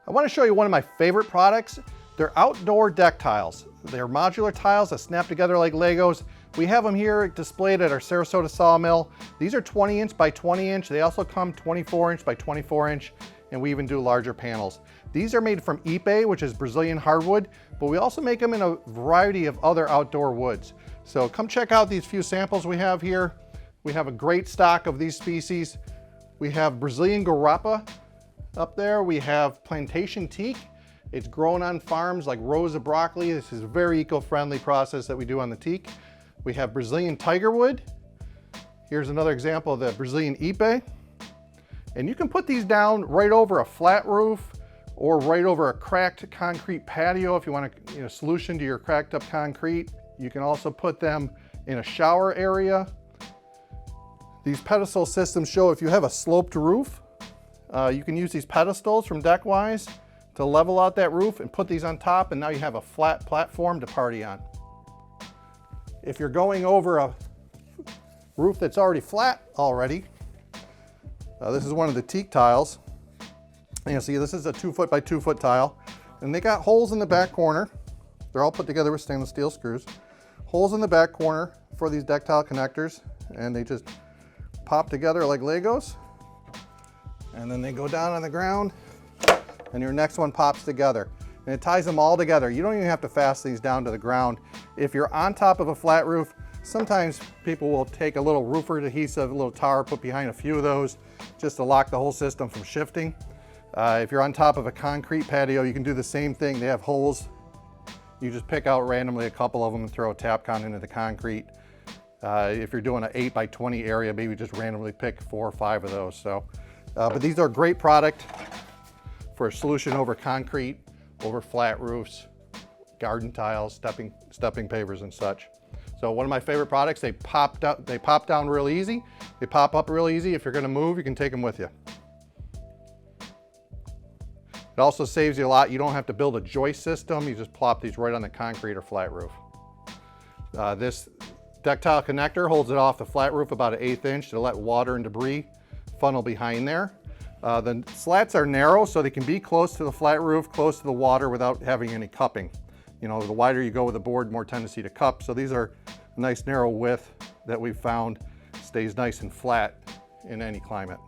I want to show you one of my favorite products. They're outdoor deck tiles. They're modular tiles that snap together like Legos. We have them here displayed at our Sarasota Sawmill. These are 20 inch by 20 inch. They also come 24 inch by 24 inch, and we even do larger panels. These are made from Ipe, which is Brazilian hardwood, but we also make them in a variety of other outdoor woods. So come check out these few samples we have here. We have a great stock of these species. We have Brazilian Garapa up there. We have plantation teak. It's grown on farms like rows of broccoli. This is a very eco-friendly process that we do on the teak. We have Brazilian tigerwood. Here's another example of the Brazilian Ipe. And you can put these down right over a flat roof or right over a cracked concrete patio if you want a solution to your cracked up concrete. You can also put them in a shower area. These pedestal systems show if you have a sloped roof, you can use these pedestals from Deckwise to level out that roof and put these on top, and now you have a flat platform to party on. If you're going over a roof that's already flat already, this is one of the teak tiles. And you see this is a 2 foot by 2 foot tile, and they got holes in the back corner. They're all put together with stainless steel screws. Holes in the back corner for these deck tile connectors, and they just pop together like Legos. And then they go down on the ground, and your next one pops together. And it ties them all together. You don't even have to fasten these down to the ground. If you're on top of a flat roof, sometimes people will take a little roofer adhesive, a little tar, put behind a few of those just to lock the whole system from shifting. If you're on top of a concrete patio, you can do the same thing. They have holes. You just pick out randomly a couple of them and throw a Tapcon into the concrete. If you're doing an 8 by 20 area, maybe just randomly pick 4 or 5 of those. So, but these are a great product for a solution over concrete, over flat roofs, garden tiles, stepping pavers and such. So one of my favorite products, they pop down real easy. They pop up real easy. If you're gonna move, you can take them with you. It also saves you a lot. You don't have to build a joist system. You just plop these right on the concrete or flat roof. This deck tile connector holds it off the flat roof about 1/8 inch to let water and debris funnel behind there. The slats are narrow, so they can be close to the flat roof, close to the water without having any cupping. You know, the wider you go with the board, more tendency to cup. So these are a nice narrow width that we've found stays nice and flat in any climate.